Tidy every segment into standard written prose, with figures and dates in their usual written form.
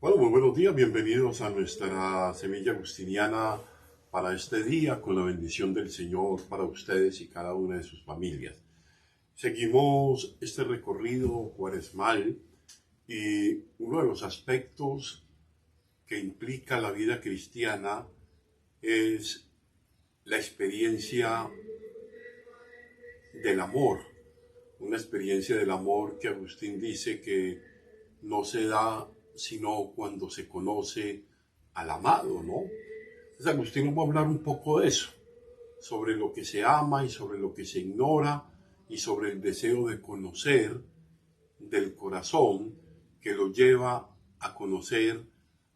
Bueno, muy buenos días, bienvenidos a nuestra semilla agustiniana para este día, con la bendición del Señor para ustedes y cada una de sus familias. Seguimos este recorrido cuaresmal y uno de los aspectos que implica la vida cristiana es la experiencia del amor, una experiencia del amor que Agustín dice que no se da sino cuando se conoce al amado, ¿no? Entonces Agustín nos va a hablar un poco de eso, sobre lo que se ama y sobre lo que se ignora y sobre el deseo de conocer del corazón que lo lleva a conocer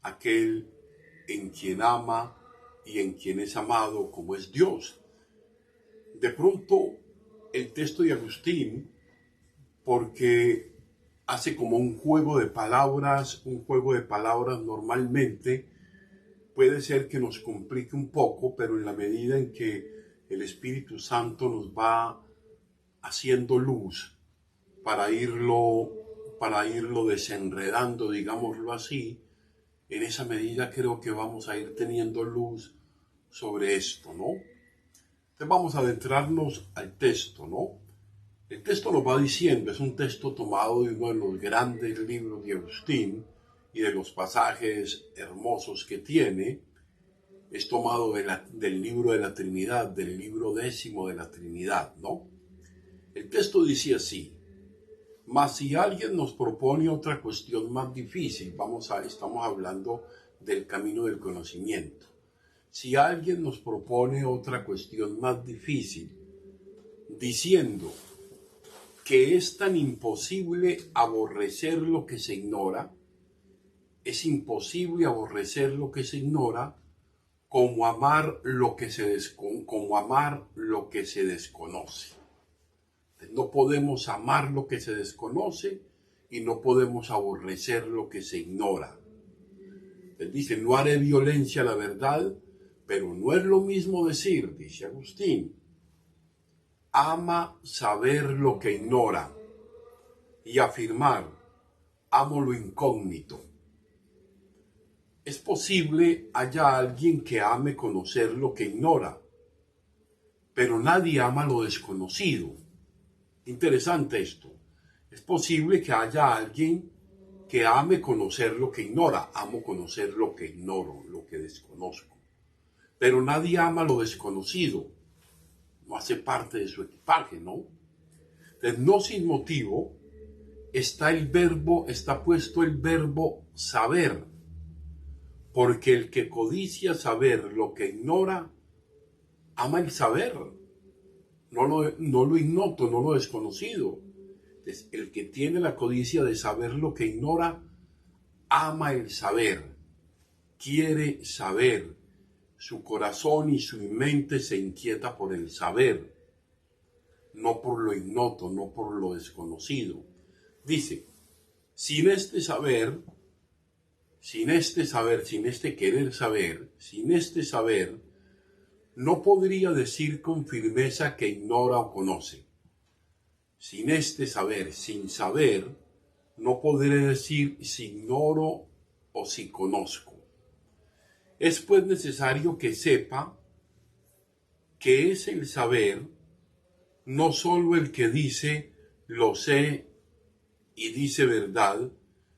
aquel en quien ama y en quien es amado, como es Dios. De pronto, el texto de Agustín, porque hace como un juego de palabras normalmente puede ser que nos complique un poco, pero en la medida en que el Espíritu Santo nos va haciendo luz para irlo desenredando, digámoslo así, en esa medida creo que vamos a ir teniendo luz sobre esto, ¿no? Entonces vamos a adentrarnos al texto, ¿no? El texto nos va diciendo, es un texto tomado de uno de los grandes libros de Agustín y de los pasajes hermosos que tiene. Es tomado del libro de la Trinidad, del libro 10 de la Trinidad, ¿no? El texto dice así: mas si alguien nos propone otra cuestión más difícil, estamos hablando del camino del conocimiento. Si alguien nos propone otra cuestión más difícil, diciendo que es tan imposible aborrecer lo que se ignora, es imposible aborrecer lo que se ignora como amar lo que se desconoce. No podemos amar lo que se desconoce y no podemos aborrecer lo que se ignora. Él dice, no haré violencia a la verdad, pero no es lo mismo decir, dice Agustín, ama saber lo que ignora, y afirmar, amo lo incógnito. Es posible haya alguien que ame conocer lo que ignora, pero nadie ama lo desconocido. Interesante esto. Es posible que haya alguien que ame conocer lo que ignora. Amo conocer lo que ignoro, lo que desconozco. Pero nadie ama lo desconocido. No hace parte de su equipaje, ¿no? Entonces, no sin motivo está puesto el verbo saber, porque el que codicia saber lo que ignora, ama el saber, no lo ignoto, no lo desconocido. Entonces, el que tiene la codicia de saber lo que ignora, ama el saber, quiere saber. Su corazón y su mente se inquieta por el saber, no por lo ignoto, no por lo desconocido. Dice, sin este querer saber, sin este saber, no podría decir con firmeza que ignora o conoce. Sin este saber, sin saber, no podré decir si ignoro o si conozco. Es pues necesario que sepa que es el saber, no solo el que dice lo sé y dice verdad,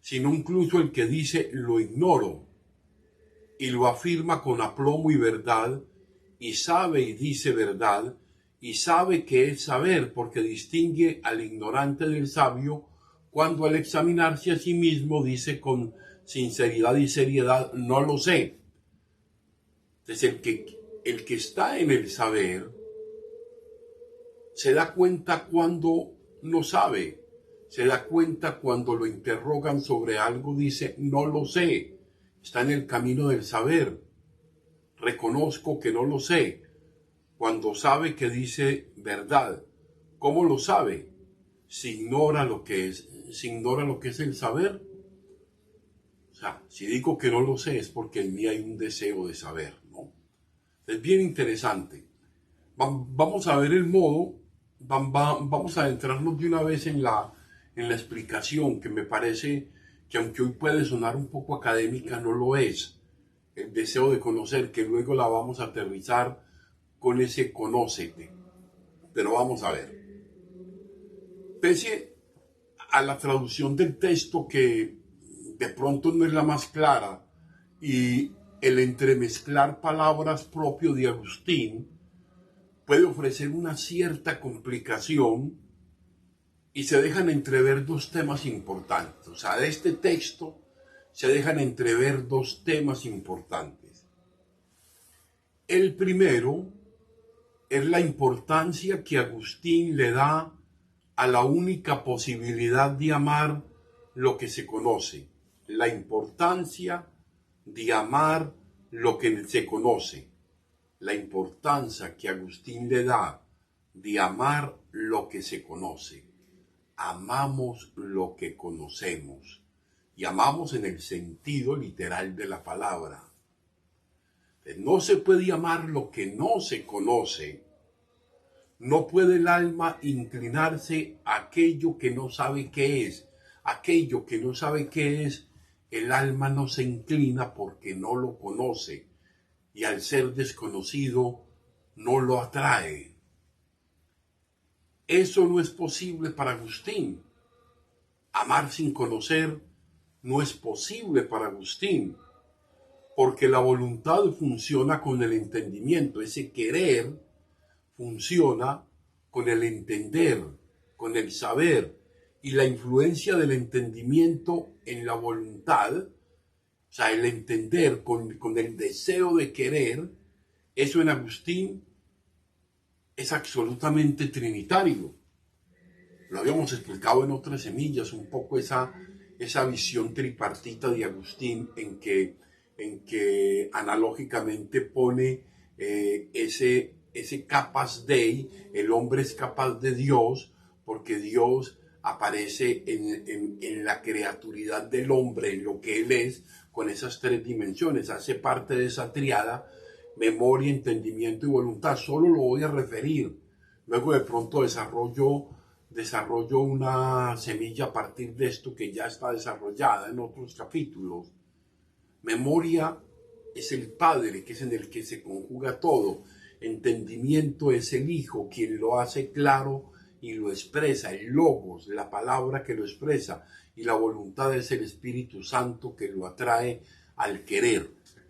sino incluso el que dice lo ignoro y lo afirma con aplomo y verdad, y sabe y dice verdad, y sabe que es saber, porque distingue al ignorante del sabio cuando al examinarse a sí mismo dice con sinceridad y seriedad, no lo sé. Entonces el que está en el saber se da cuenta cuando no sabe, se da cuenta cuando lo interrogan sobre algo, dice, no lo sé, está en el camino del saber, reconozco que no lo sé, cuando sabe que dice verdad. ¿Cómo lo sabe? Si ignora lo que es el saber. O sea, si digo que no lo sé es porque en mí hay un deseo de saber, ¿no? Es bien interesante. Vamos a ver el modo, vamos a adentrarnos de una vez en la explicación, que me parece que aunque hoy puede sonar un poco académica, no lo es. El deseo de conocer, que luego la vamos a aterrizar con ese conócete. Pero vamos a ver. Pese a la traducción del texto que de pronto no es la más clara y el entremezclar palabras propio de Agustín puede ofrecer una cierta complicación y se dejan entrever dos temas importantes. O sea, de este texto se dejan entrever dos temas importantes. El primero es la importancia que Agustín le da a la única posibilidad de amar lo que se conoce. La importancia de amar lo que se conoce. La importancia que Agustín le da de amar lo que se conoce. Amamos lo que conocemos. Y amamos en el sentido literal de la palabra. No se puede amar lo que no se conoce. No puede el alma inclinarse a aquello que no sabe qué es. Aquello que no sabe qué es, el alma no se inclina porque no lo conoce. Y al ser desconocido, no lo atrae. Eso no es posible para Agustín. Amar sin conocer no es posible para Agustín. Porque la voluntad funciona con el entendimiento. Ese querer funciona con el entender, con el saber, y la influencia del entendimiento en la voluntad, o sea, el entender con el deseo de querer, eso en Agustín es absolutamente trinitario. Lo habíamos explicado en otras semillas, un poco esa visión tripartita de Agustín en que analógicamente pone ese capaz Dei, el hombre es capaz de Dios, porque Dios aparece en la creaturidad del hombre, en lo que él es, con esas tres dimensiones, hace parte de esa triada, memoria, entendimiento y voluntad. Solo lo voy a referir, luego de pronto desarrollo una semilla a partir de esto que ya está desarrollada en otros capítulos. Memoria es el Padre, que es en el que se conjuga todo. Entendimiento es el Hijo, quien lo hace claro y lo expresa. El Logos, la palabra que lo expresa. Y la voluntad es el Espíritu Santo que lo atrae al querer.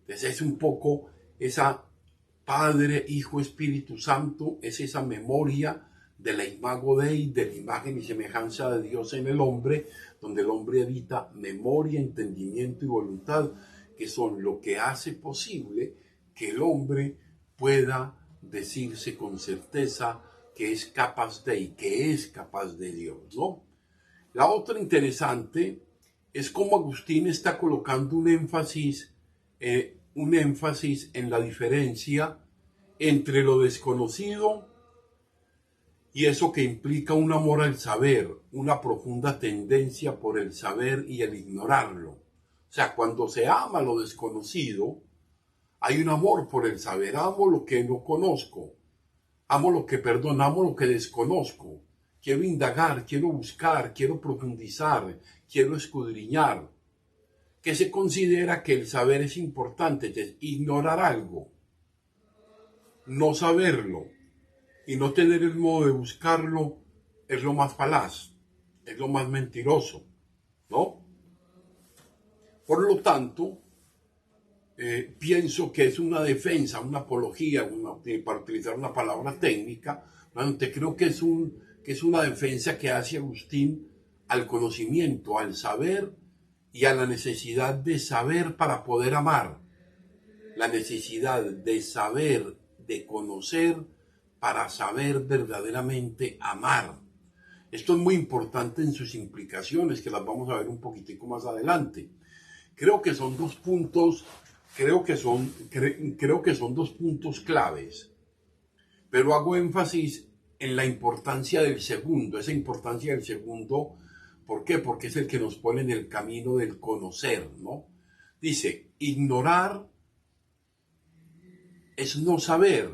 Entonces es un poco esa Padre, Hijo, Espíritu Santo, es esa memoria de la imago Dei, de la imagen y semejanza de Dios en el hombre, donde el hombre habita memoria, entendimiento y voluntad, que son lo que hace posible que el hombre pueda decirse con certeza que es capaz de Dios, ¿no? La otra interesante es cómo Agustín está colocando un énfasis en la diferencia entre lo desconocido y eso que implica un amor al saber, una profunda tendencia por el saber y el ignorarlo. O sea, cuando se ama lo desconocido, hay un amor por el saber. Amo lo que no conozco. Amo lo que desconozco. Quiero indagar, quiero buscar, quiero profundizar, quiero escudriñar. Que se considera que el saber es importante, es ignorar algo, no saberlo y no tener el modo de buscarlo es lo más falaz, es lo más mentiroso, ¿no? Por lo tanto, pienso que es una defensa, una apología, para utilizar una palabra técnica, creo que es una defensa que hace Agustín al conocimiento, al saber y a la necesidad de saber para poder amar, la necesidad de saber, de conocer para saber verdaderamente amar. Esto es muy importante en sus implicaciones, que las vamos a ver un poquitico más adelante. Creo que son dos puntos claves, pero hago énfasis en la importancia del segundo, esa importancia del segundo. ¿Por qué? Porque es el que nos pone en el camino del conocer, ¿no? Dice, ignorar es no saber,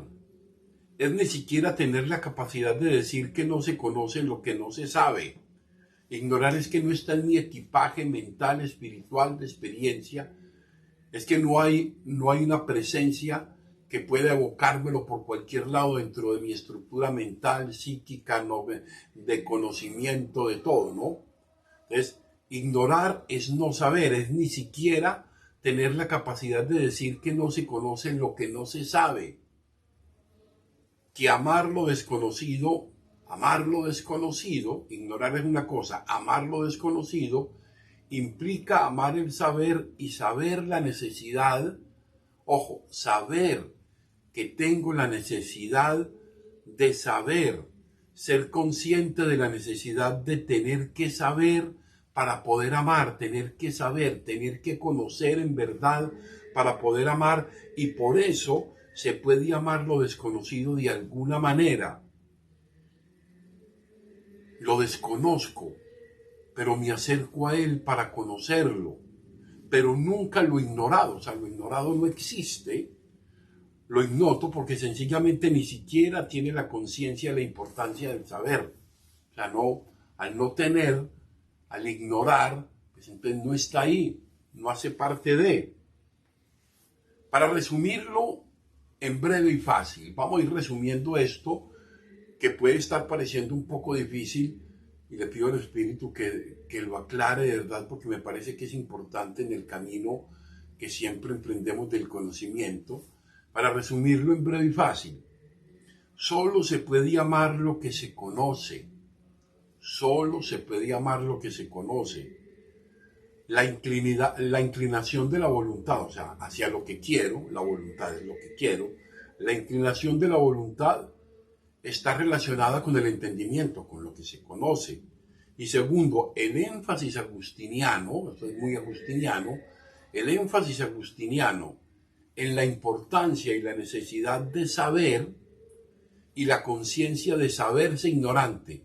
es ni siquiera tener la capacidad de decir que no se conoce lo que no se sabe. Ignorar es que no está en mi equipaje mental, espiritual, de experiencia. Es que no hay una presencia que pueda evocármelo por cualquier lado dentro de mi estructura mental, psíquica, no, de conocimiento, de todo, ¿no? Entonces, ignorar es no saber, es ni siquiera tener la capacidad de decir que no se conoce lo que no se sabe. Que amar lo desconocido, ignorar es una cosa, amar lo desconocido, implica amar el saber y saber la necesidad, ojo, saber que tengo la necesidad de saber, ser consciente de la necesidad de tener que saber para poder amar, tener que saber, tener que conocer en verdad para poder amar, y por eso se puede amar lo desconocido de alguna manera. Lo desconozco, pero me acerco a él para conocerlo, pero nunca lo he ignorado, o sea, lo ignorado no existe, lo ignoto porque sencillamente ni siquiera tiene la conciencia de la importancia del saber, o sea, no, al no tener, al ignorar, pues entonces no está ahí, no hace parte de. Para resumirlo en breve y fácil, vamos a ir resumiendo esto, que puede estar pareciendo un poco difícil, y le pido al Espíritu que lo aclare de verdad, porque me parece que es importante en el camino que siempre emprendemos del conocimiento. Para resumirlo en breve y fácil, solo se puede amar lo que se conoce, solo se puede amar lo que se conoce. La inclinación de la voluntad, o sea, hacia lo que quiero, la voluntad es lo que quiero, la inclinación de la voluntad está relacionada con el entendimiento, con lo que se conoce. Y segundo, el énfasis agustiniano, esto es muy agustiniano, el énfasis agustiniano en la importancia y la necesidad de saber y la conciencia de saberse ignorante.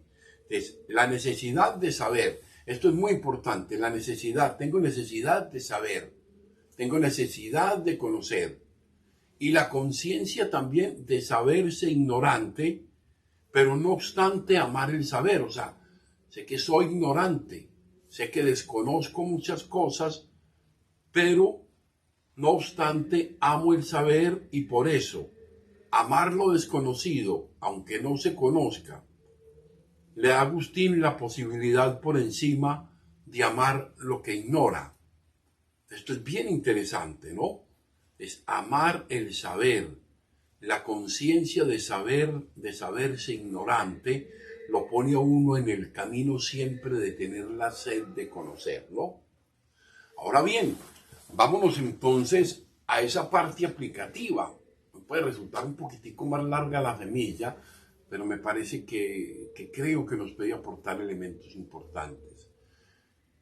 Entonces, la necesidad de saber, esto es muy importante, la necesidad, tengo necesidad de saber, tengo necesidad de conocer, y la conciencia también de saberse ignorante, pero no obstante amar el saber, o sea, sé que soy ignorante, sé que desconozco muchas cosas, pero no obstante amo el saber, y por eso amar lo desconocido, aunque no se conozca, le da a Agustín la posibilidad por encima de amar lo que ignora. Esto es bien interesante, ¿no? Es amar el saber, la conciencia de saber, de saberse ignorante, lo pone a uno en el camino siempre de tener la sed de conocer, ¿no? Ahora bien, vámonos entonces a esa parte aplicativa. Puede resultar un poquitico más larga la semilla, pero me parece que creo que nos puede aportar elementos importantes.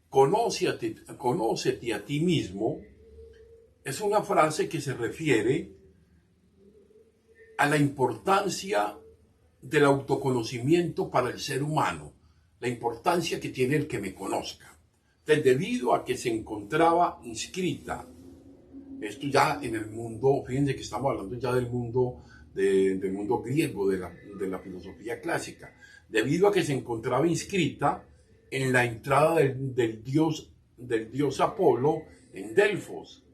Conócete a ti mismo es una frase que se refiere a la importancia del autoconocimiento para el ser humano, la importancia que tiene el que me conozca. Entonces, debido a que se encontraba inscrita, esto ya en el mundo, fíjense que estamos hablando ya del mundo, del mundo griego, de la filosofía clásica, debido a que se encontraba inscrita en la entrada del dios Apolo en Delfos.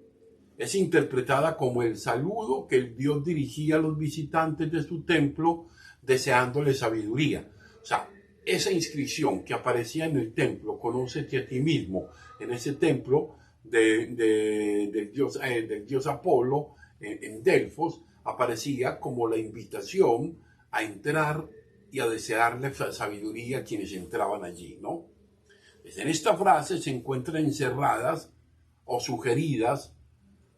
Es interpretada como el saludo que el dios dirigía a los visitantes de su templo deseándoles sabiduría. O sea, esa inscripción que aparecía en el templo, conócete a ti mismo, en ese templo del dios Apolo en Delfos, aparecía como la invitación a entrar y a desearle sabiduría a quienes entraban allí, ¿no? Pues en esta frase se encuentran encerradas o sugeridas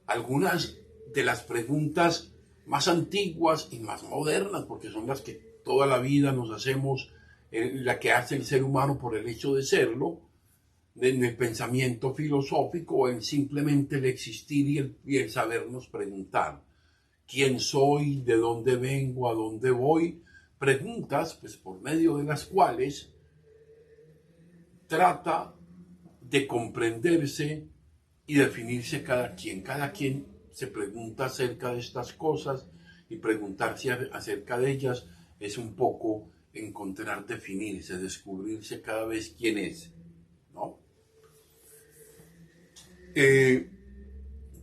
algunas de las preguntas más antiguas y más modernas, porque son las que toda la vida nos hacemos, la que hace el ser humano por el hecho de serlo, en el pensamiento filosófico o en simplemente el existir y el sabernos preguntar quién soy, de dónde vengo, a dónde voy, preguntas pues por medio de las cuales trata de comprenderse y definirse cada quien. Cada quien se pregunta acerca de estas cosas, y preguntarse acerca de ellas es un poco encontrar, definirse, descubrirse cada vez quién es, ¿no?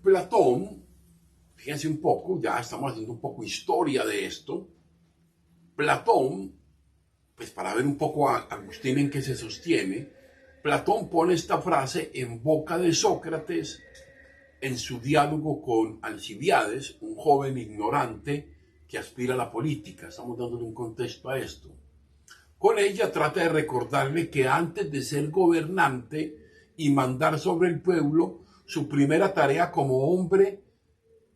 Platón, fíjense un poco, ya estamos haciendo un poco historia de esto. Platón, pues para ver un poco a Agustín en qué se sostiene, Platón pone esta frase en boca de Sócrates en su diálogo con Alcibiades, un joven ignorante que aspira a la política. Estamos dándole un contexto a esto. Con ella trata de recordarle que antes de ser gobernante y mandar sobre el pueblo, su primera tarea como hombre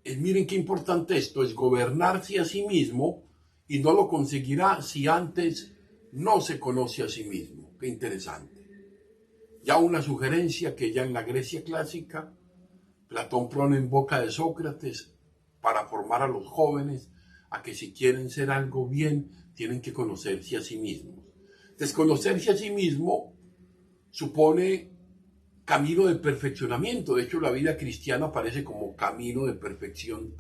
es, miren qué importante esto, es gobernarse a sí mismo, y no lo conseguirá si antes no se conoce a sí mismo. Qué interesante. Ya una sugerencia que ya en la Grecia clásica Platón pone en boca de Sócrates para formar a los jóvenes a que si quieren ser algo bien, tienen que conocerse a sí mismos. Desconocerse a sí mismo supone camino de perfeccionamiento. De hecho, la vida cristiana aparece como camino de perfección,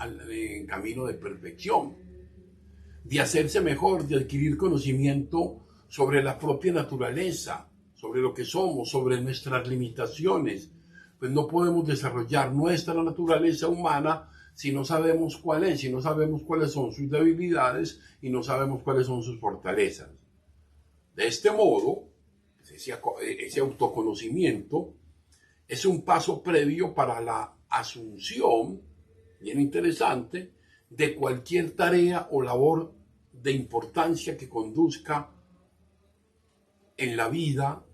camino de perfección, de hacerse mejor, de adquirir conocimiento sobre la propia naturaleza, sobre lo que somos, sobre nuestras limitaciones. Pues no podemos desarrollar nuestra naturaleza humana si no sabemos cuál es, si no sabemos cuáles son sus debilidades y no sabemos cuáles son sus fortalezas. De este modo, ese autoconocimiento es un paso previo para la asunción, bien interesante, de cualquier tarea o labor de importancia que conduzca en la vida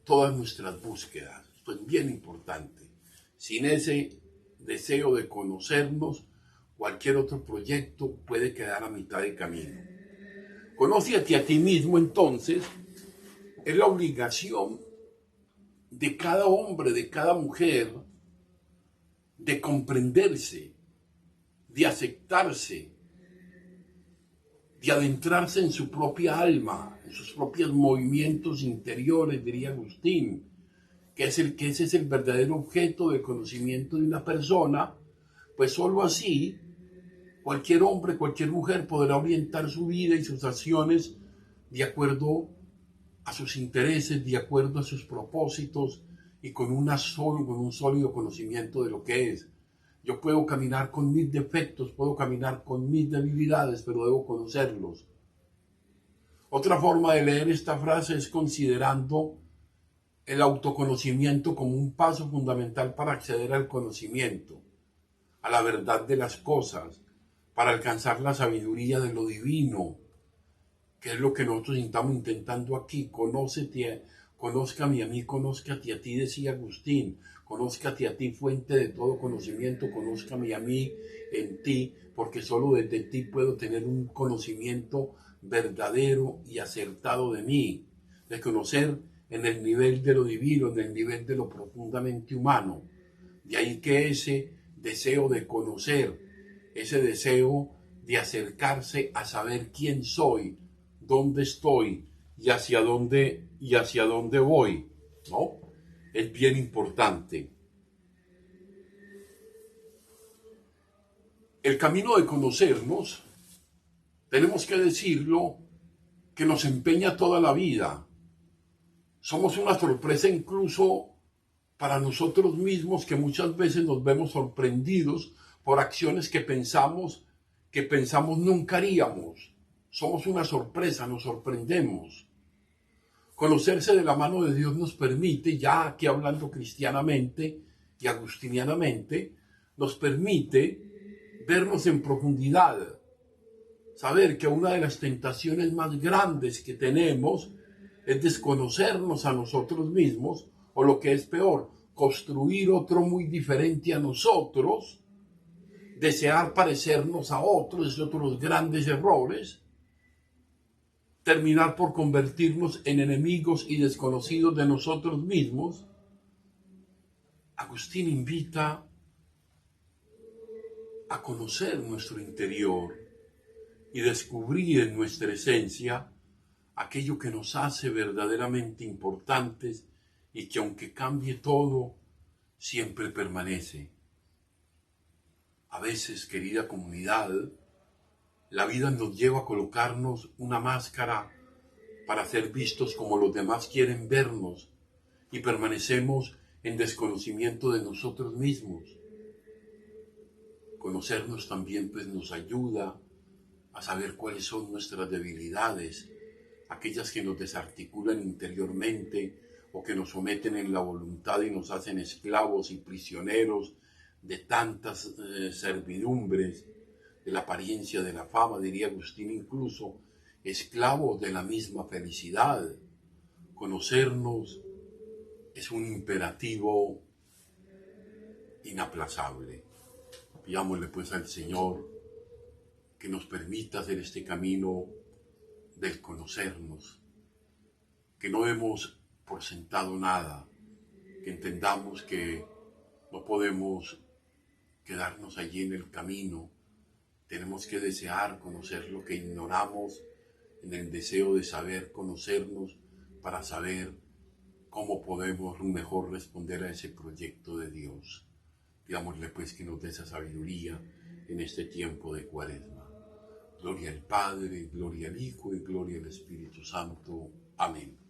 todas nuestras búsquedas. Esto es bien importante. Sin ese deseo de conocernos, cualquier otro proyecto puede quedar a mitad de camino. Conócete a ti mismo, entonces, es la obligación de cada hombre, de cada mujer, de comprenderse, de aceptarse, de adentrarse en su propia alma, en sus propios movimientos interiores, diría Agustín, que ese es el verdadero objeto del conocimiento de una persona. Pues sólo así cualquier hombre, cualquier mujer podrá orientar su vida y sus acciones de acuerdo a sus intereses, de acuerdo a sus propósitos y con un sólido conocimiento de lo que es. Yo puedo caminar con mis defectos, puedo caminar con mis debilidades, pero debo conocerlos. Otra forma de leer esta frase es considerando el autoconocimiento como un paso fundamental para acceder al conocimiento, a la verdad de las cosas, para alcanzar la sabiduría de lo divino, que es lo que nosotros estamos intentando aquí. Conózcame a mí, conózcate a ti, decía Agustín. Conózcate a ti, fuente de todo conocimiento, conózcame a mí en ti, porque solo desde ti puedo tener un conocimiento verdadero y acertado de mí, de conocer en el nivel de lo divino, en el nivel de lo profundamente humano. De ahí que ese deseo de conocer, ese deseo de acercarse a saber quién soy, dónde estoy y hacia dónde voy, ¿no? Es bien importante. El camino de conocernos, tenemos que decirlo, que nos empeña toda la vida. Somos una sorpresa incluso para nosotros mismos, que muchas veces nos vemos sorprendidos por acciones que pensamos nunca haríamos. Somos una sorpresa, nos sorprendemos. Conocerse de la mano de Dios nos permite, ya aquí hablando cristianamente y agustinianamente, nos permite vernos en profundidad, saber que una de las tentaciones más grandes que tenemos es desconocernos a nosotros mismos, o lo que es peor, construir otro muy diferente a nosotros, desear parecernos a otros, es otro de los grandes errores, terminar por convertirnos en enemigos y desconocidos de nosotros mismos. Agustín invita a conocer nuestro interior y descubrir en nuestra esencia aquello que nos hace verdaderamente importantes y que, aunque cambie todo, siempre permanece. A veces, querida comunidad, la vida nos lleva a colocarnos una máscara para ser vistos como los demás quieren vernos y permanecemos en desconocimiento de nosotros mismos. Conocernos también pues nos ayuda a saber cuáles son nuestras debilidades, aquellas que nos desarticulan interiormente o que nos someten en la voluntad y nos hacen esclavos y prisioneros de tantas servidumbres, de la apariencia, de la fama, diría Agustín, incluso esclavos de la misma felicidad. Conocernos es un imperativo inaplazable. Pidámosle pues al Señor que nos permita hacer este camino del conocernos, que no demos por sentado nada, que entendamos que no podemos quedarnos allí en el camino, tenemos que desear conocer lo que ignoramos en el deseo de saber conocernos para saber cómo podemos mejor responder a ese proyecto de Dios. Pidámosle pues que nos dé esa sabiduría en este tiempo de Cuaresma. Gloria al Padre, gloria al Hijo y gloria al Espíritu Santo. Amén.